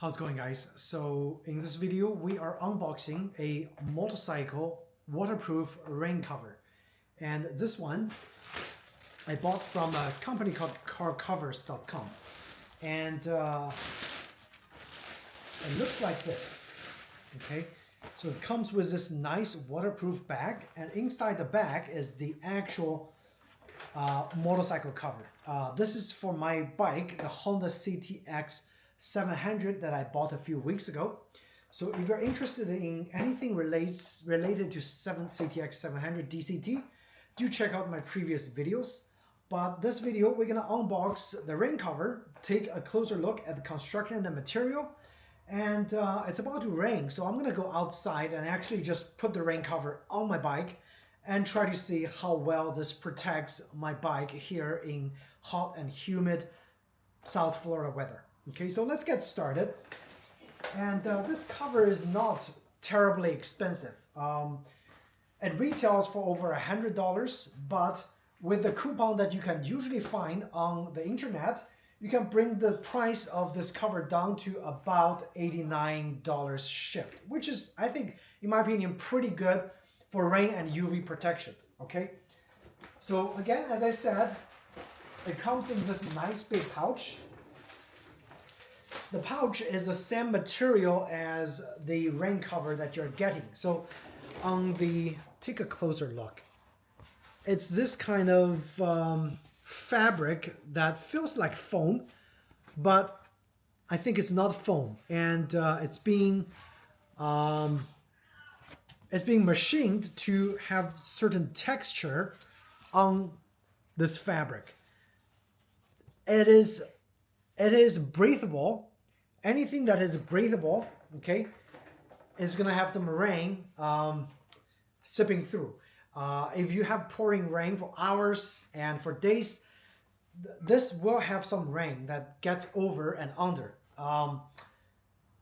How's it going, guys? So in this video we are unboxing a motorcycle waterproof rain cover, and this one I bought from a company called CarCovers.com, and it looks like this. Okay, so it comes with this nice waterproof bag, and inside the bag is the actual motorcycle cover. This is for my bike, the Honda CTX 700 that I bought a few weeks ago. So if you're interested in anything related to CTX 700 DCT, do check out my previous videos. But this video, we're gonna unbox the rain cover, take a closer look at the construction and the material, and it's about to rain, so I'm gonna go outside and actually just put the rain cover on my bike and try to see how well this protects my bike here in hot and humid South Florida weather. Okay, so let's get started. And this cover is not terribly expensive. It retails for over $100, but with the coupon that you can usually find on the internet, you can bring the price of this cover down to about $89 shipped, which is, I think, in my opinion, pretty good for rain and UV protection. Okay, so again, as I said, it comes in this nice big pouch. The pouch is the same material as the rain cover that you're getting. So on the, take a closer look. It's this kind of fabric that feels like foam, but I think it's not foam, and it's being machined to have certain texture on this fabric. It is breathable. Anything that is breathable, okay, is gonna have some rain sipping through. If you have pouring rain for hours and for days, this will have some rain that gets over and under.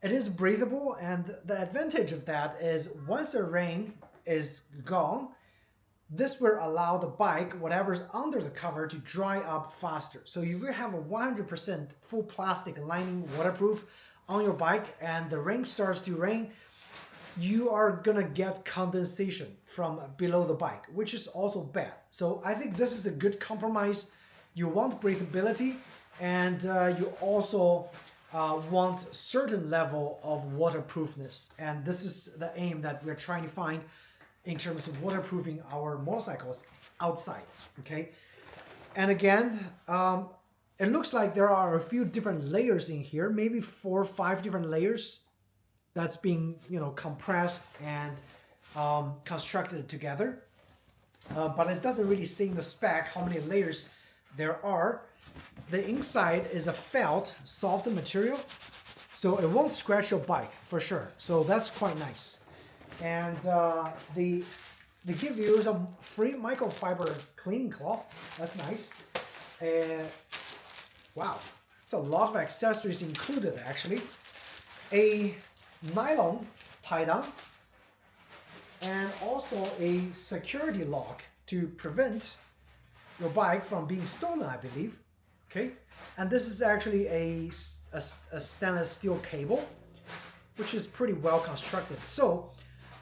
It is breathable, and the advantage of that is once the rain is gone, this will allow the bike, whatever's under the cover, to dry up faster. So if you have a 100% full plastic lining waterproof on your bike and the rain starts to rain, you are gonna get condensation from below the bike, which is also bad. So I think this is a good compromise. You want breathability, and you also want a certain level of waterproofness. And this is the aim that we're trying to find in terms of waterproofing our motorcycles outside, okay? And again, it looks like there are a few different layers in here, maybe 4 or 5 different layers that's being, compressed and constructed together. But it doesn't really say in the spec how many layers there are. The inside is a felt, soft material, so it won't scratch your bike for sure. So that's quite nice. And they give you some free microfiber cleaning cloth. That's nice. Wow, it's a lot of accessories included actually. A nylon tie down, and also a security lock to prevent your bike from being stolen, I believe. Okay, and this is actually a stainless steel cable, which is pretty well constructed. So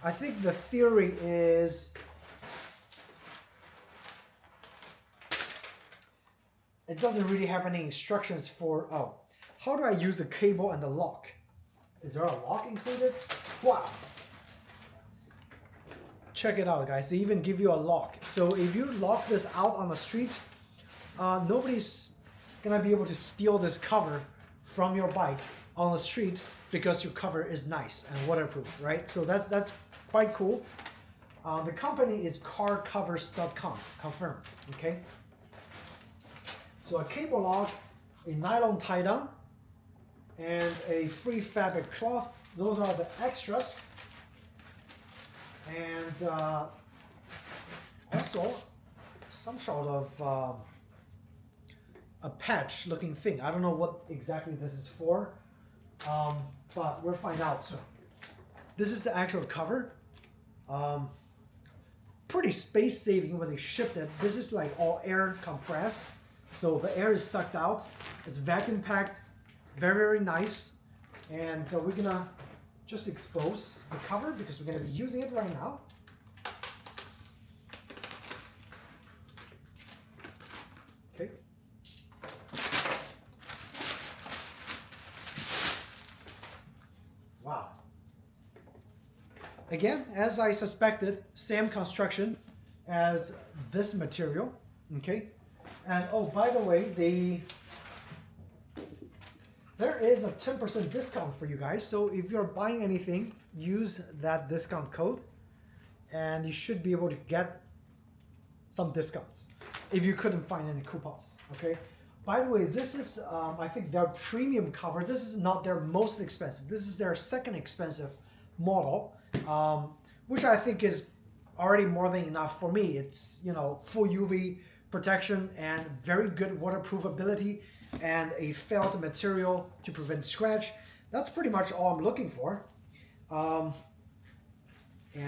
I think the theory is it doesn't really have any instructions for, how do I use the cable and the lock? Is there a lock included? Wow. Check it out, guys. They even give you a lock. So if you lock this out on the street, nobody's gonna be able to steal this cover from your bike on the street because your cover is nice and waterproof, right? So that's quite cool. The company is CarCovers.com, confirmed, okay? So a cable lock, a nylon tie down, and a free fabric cloth. Those are the extras. And also some sort of a patch looking thing. I don't know what exactly this is for, but we'll find out soon. This is the actual cover. Pretty space saving when they shipped it. This is like all air compressed, so the air is sucked out. It's vacuum packed, very, very nice. And we're gonna just expose the cover because we're gonna be using it right now. Okay. Wow. Again, as I suspected, same construction as this material. Okay. And oh, by the way, there is a 10% discount for you guys. So if you're buying anything, use that discount code and you should be able to get some discounts if you couldn't find any coupons. Okay. By the way, this is, I think, their premium cover. This is not their most expensive. This is their second expensive model, which I think is already more than enough for me. It's, you know, full UV protection and very good waterproof ability and a felt material to prevent scratch. That's pretty much all I'm looking for. And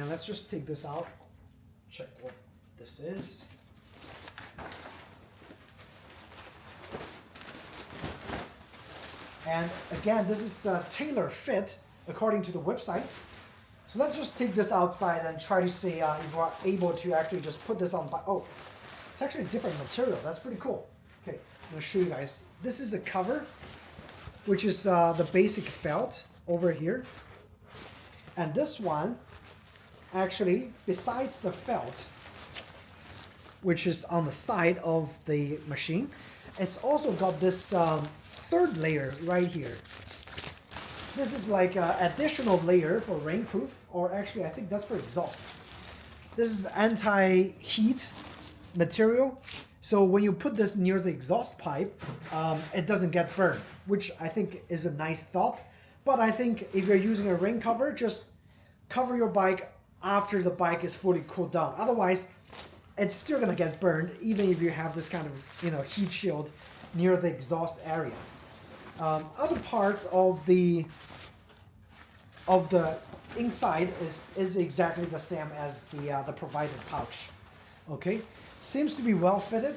let's just take this out, check what this is. And again, this is tailor fit according to the website. So let's just take this outside and try to see if we're able to actually just put this on. Oh, it's actually a different material. That's pretty cool. Okay, I'm gonna show you guys. This is the cover, which is the basic felt over here. And this one, actually, besides the felt, which is on the side of the machine, it's also got this third layer right here. This is like an additional layer for rainproof, or actually I think that's for exhaust. This is the anti-heat material. So when you put this near the exhaust pipe, it doesn't get burned, which I think is a nice thought. But I think if you're using a rain cover, just cover your bike after the bike is fully cooled down. Otherwise, it's still gonna get burned, even if you have this kind of, you know, heat shield near the exhaust area. Other parts of the inside is exactly the same as the provided pouch. Okay, seems to be well fitted,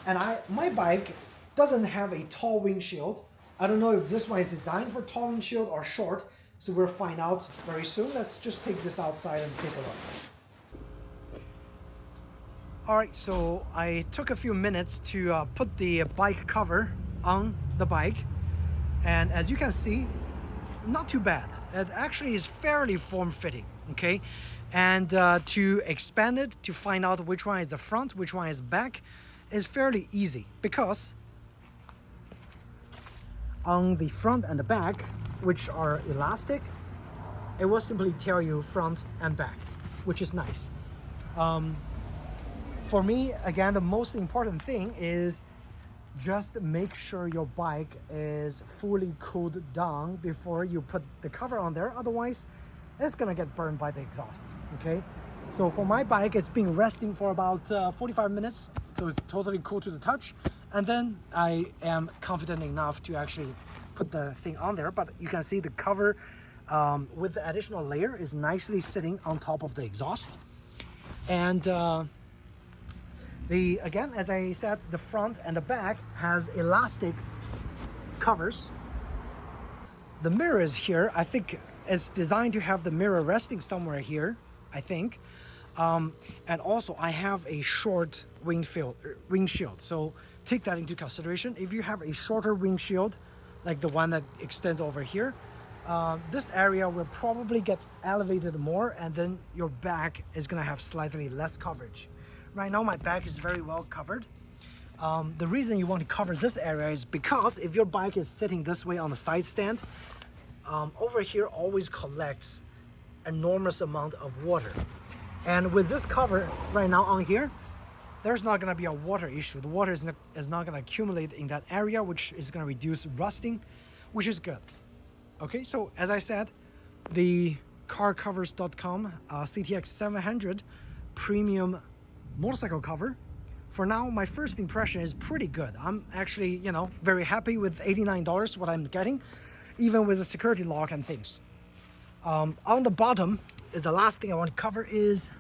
and my bike doesn't have a tall windshield. I don't know if this one is designed for tall windshield or short, so we'll find out very soon. Let's just take this outside and take a look. All right, so I took a few minutes to put the bike cover on the bike. And as you can see, not too bad. It actually is fairly form-fitting, okay? And to expand it, to find out which one is the front, which one is back, is fairly easy, because on the front and the back, which are elastic, it will simply tell you front and back, which is nice. For me, again, the most important thing is just make sure your bike is fully cooled down before you put the cover on there. Otherwise, it's gonna get burned by the exhaust, okay? So for my bike, it's been resting for about 45 minutes, so it's totally cool to the touch. And then I am confident enough to actually put the thing on there. But you can see the cover with the additional layer is nicely sitting on top of the exhaust. And again, as I said, the front and the back has elastic covers. The mirrors here, I think it's designed to have the mirror resting somewhere here, I think. And also I have a short windshield, so take that into consideration. If you have a shorter windshield, like the one that extends over here, this area will probably get elevated more, and then your back is gonna have slightly less coverage. Right now my back is very well covered. The reason you want to cover this area is because if your bike is sitting this way on the side stand, over here always collects enormous amount of water. And with this cover right now on here, there's not gonna be a water issue. The water is not gonna accumulate in that area, which is gonna reduce rusting, which is good. Okay, so as I said, the CarCovers.com CTX 700 premium motorcycle cover. For now, my first impression is pretty good. I'm actually, you know, very happy with $89 what I'm getting, even with the security lock and things. On the bottom is the last thing I want to cover is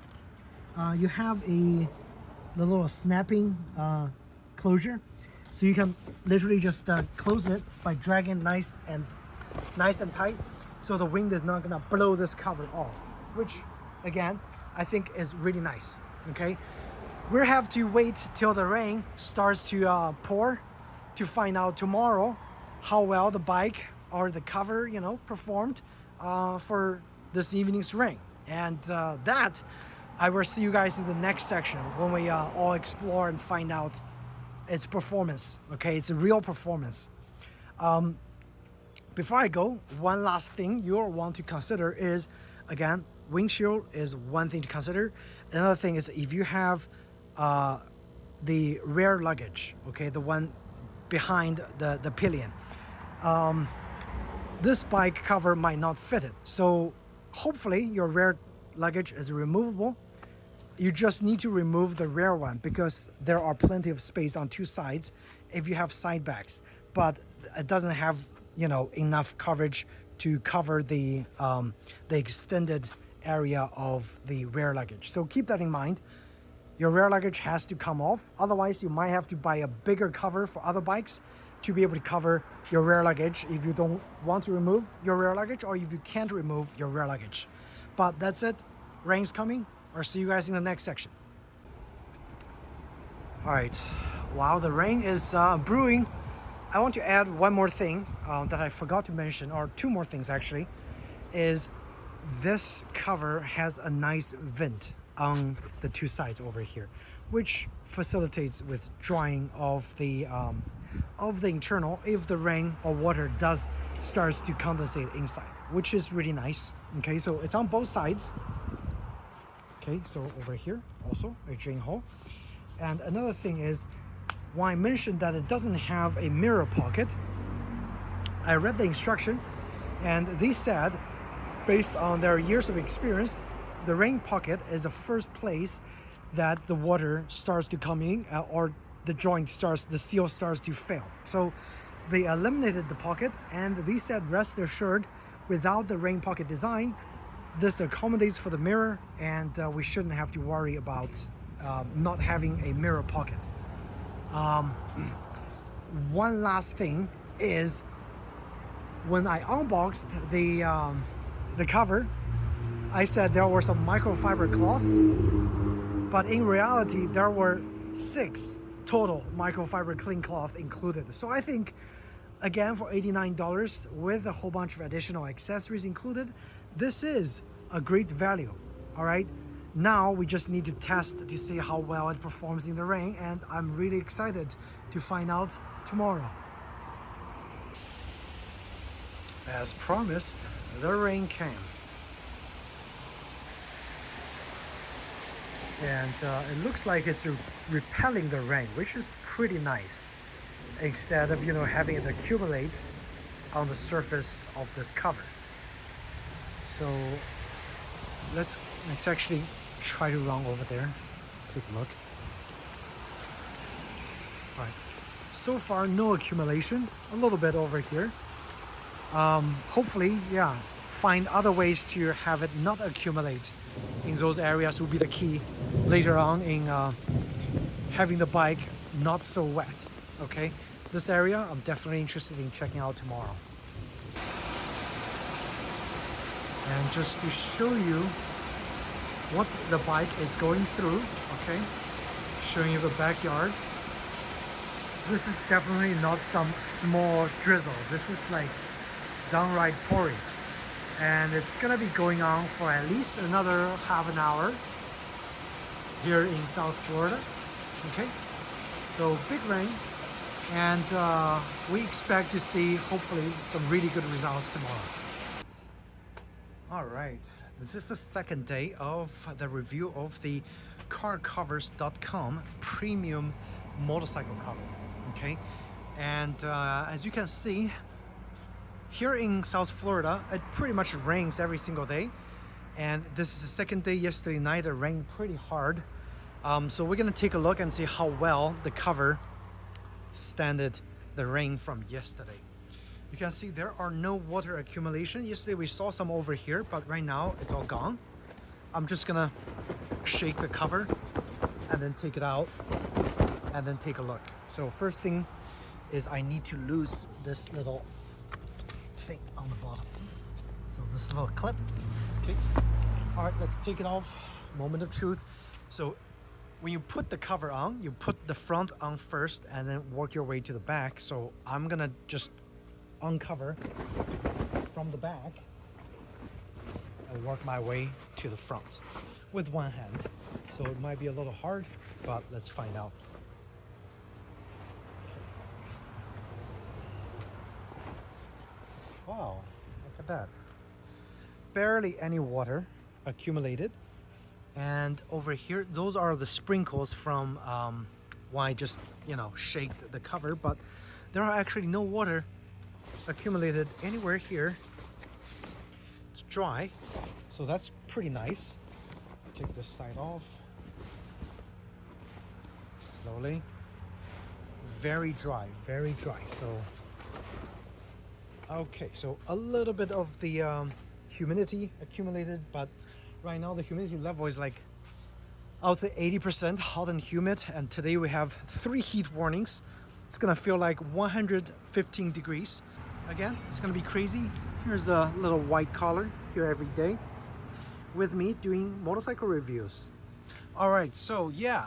you have the little snapping closure, so you can literally just close it by dragging nice and nice and tight, so the wind is not gonna blow this cover off, which again, I think is really nice, okay? We'll have to wait till the rain starts to pour to find out tomorrow how well the bike or the cover, you know, performed for this evening's rain. And that, I will see you guys in the next section when we all explore and find out its performance, okay? It's a real performance. Before I go, one last thing you'll want to consider is, again, windshield is one thing to consider. Another thing is if you have the rear luggage, okay, the one behind the pillion, this bike cover might not fit it. So hopefully your rear luggage is removable. You just need to remove the rear one because there are plenty of space on two sides if you have side bags, but it doesn't have, you know, enough coverage to cover the extended area of the rear luggage. So keep that in mind. Your rear luggage has to come off. Otherwise, you might have to buy a bigger cover for other bikes to be able to cover your rear luggage if you don't want to remove your rear luggage or if you can't remove your rear luggage. But that's it. Rain's coming. I'll see you guys in the next section. All right. Wow, the rain is brewing. I want to add one more thing that I forgot to mention, or two more things actually, is this cover has a nice vent on the two sides over here, which facilitates with drying of the internal if the rain or water does starts to condensate inside, which is really nice. Okay, so it's on both sides. Okay, so over here also a drain hole. And another thing is, when I mentioned that it doesn't have a mirror pocket, I read the instruction and they said, based on their years of experience, the rain pocket is the first place that the water starts to come in or the seal starts to fail. So they eliminated the pocket and they said, rest assured, without the rain pocket design, this accommodates for the mirror and we shouldn't have to worry about not having a mirror pocket. One last thing is, when I unboxed the cover, I said there were some microfiber cloth, but in reality there were 6 total microfiber clean cloth included. So I think, again, for $89 with a whole bunch of additional accessories included, this is a great value. All right, now we just need to test to see how well it performs in the rain, and I'm really excited to find out tomorrow. As promised, the rain came. And it looks like it's repelling the rain, which is pretty nice, instead of, you know, having it accumulate on the surface of this cover. So let's actually try to run over there, take a look. All right, so far no accumulation, a little bit over here. Hopefully, yeah, find other ways to have it not accumulate in those areas will be the key later on in having the bike not so wet. Okay, this area I'm definitely interested in checking out tomorrow. And just to show you what the bike is going through, okay, showing you the backyard. This is definitely not some small drizzle. This is like downright pouring. And it's gonna be going on for at least another half an hour here in South Florida. Okay, so big rain, and we expect to see hopefully some really good results tomorrow. All right, this is the second day of the review of the CarCovers.com premium motorcycle cover. Okay, and as you can see, here in South Florida, it pretty much rains every single day. And this is the second day. Yesterday night, it rained pretty hard. So we're gonna take a look and see how well the cover standed the rain from yesterday. You can see there are no water accumulation. Yesterday we saw some over here, but right now it's all gone. I'm just gonna shake the cover and then take it out and then take a look. So first thing is I need to loose this little thing on the bottom. So this little clip. Okay. All right, let's take it off. Moment of truth. So when you put the cover on, you put the front on first and then work your way to the back. So I'm gonna just uncover from the back and work my way to the front with one hand. So it might be a little hard, but let's find out. Wow, look at that. Barely any water accumulated. And over here, those are the sprinkles from when I just, shaked the cover, but there are actually no water accumulated anywhere here. It's dry, so that's pretty nice. Take this side off. Slowly. Very dry, very dry. So, okay, so a little bit of the humidity accumulated, but right now the humidity level is like, I would say 80% hot and humid, and today we have 3 heat warnings. It's gonna feel like 115 degrees. Again, it's gonna be crazy. Here's a little white collar here every day with me doing motorcycle reviews. All right, so yeah,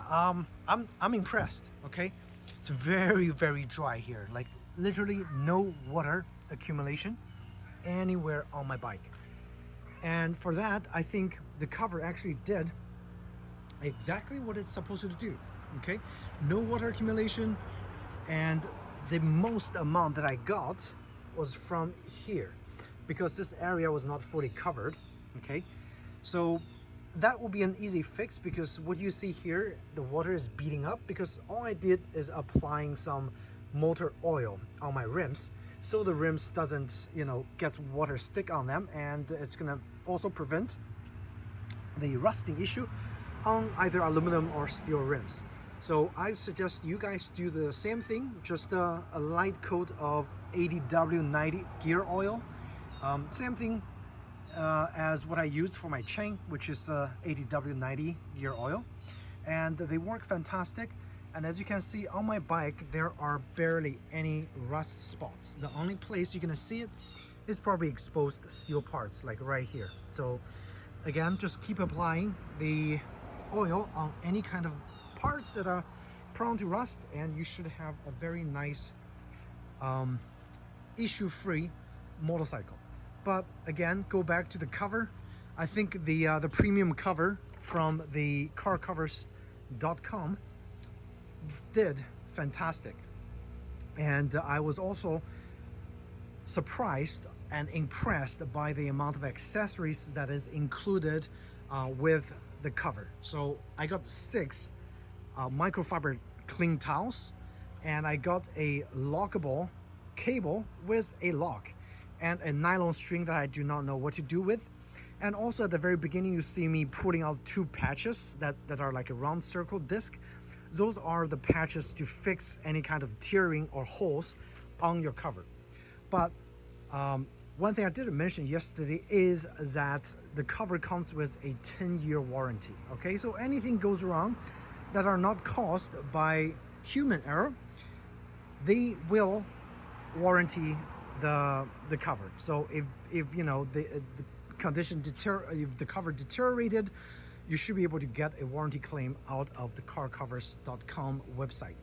I'm impressed. Okay, it's very, very dry here, like literally no water accumulation anywhere on my bike. And for that, I think the cover actually did exactly what it's supposed to do. Okay, no water accumulation, and the most amount that I got was from here because this area was not fully covered. Okay, so that will be an easy fix because what you see here, the water is beating up because all I did is applying some motor oil on my rims so the rims doesn't, gets water stick on them, and it's gonna also prevent the rusting issue on either aluminum or steel rims. So I suggest you guys do the same thing, just a light coat of 80W90 gear oil. Same thing as what I used for my chain, which is 80W90 gear oil. And they work fantastic. And as you can see on my bike, there are barely any rust spots. The only place you're gonna see it is probably exposed steel parts, like right here. So again, just keep applying the oil on any kind of parts that are prone to rust, and you should have a very nice issue-free motorcycle. But again, go back to the cover. I think the premium cover from the CarCovers.com did fantastic, and I was also surprised and impressed by the amount of accessories that is included with the cover. So I got 6 microfiber cling towels, and I got a lockable cable with a lock and a nylon string that I do not know what to do with. And also at the very beginning, you see me putting out 2 patches that are like a round circle disc. Those are the patches to fix any kind of tearing or holes on your cover. But one thing I didn't mention yesterday is that the cover comes with a 10-year warranty. Okay, so anything goes wrong that are not caused by human error, they will warranty the cover. So if the condition if the cover deteriorated, you should be able to get a warranty claim out of the CarCovers.com website.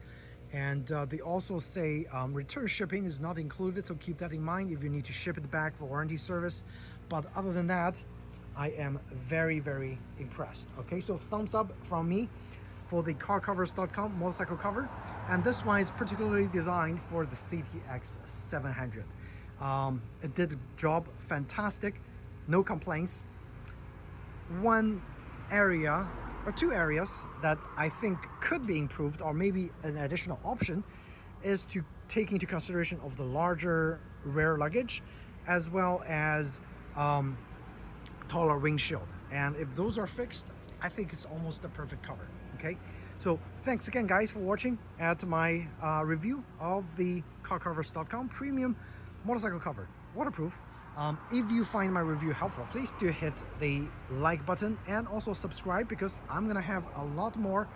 And they also say return shipping is not included, so keep that in mind if you need to ship it back for warranty service. But other than that, I am very, very impressed. Okay, so thumbs up from me for the CarCovers.com motorcycle cover. And this one is particularly designed for the CTX 700. It did the job fantastic, no complaints. One area or 2 areas that I think could be improved, or maybe an additional option, is to take into consideration of the larger rear luggage as well as taller windshield. And if those are fixed, I think it's almost the perfect cover. Okay, so thanks again guys for watching at my review of the CarCovers.com premium motorcycle cover, waterproof. If you find my review helpful, please do hit the like button and also subscribe, because I'm gonna have a lot more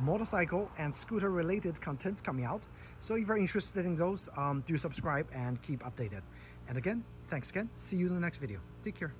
motorcycle and scooter related content coming out. So if you're interested in those, do subscribe and keep updated. And again, Thanks again. See you in the next video. Take care.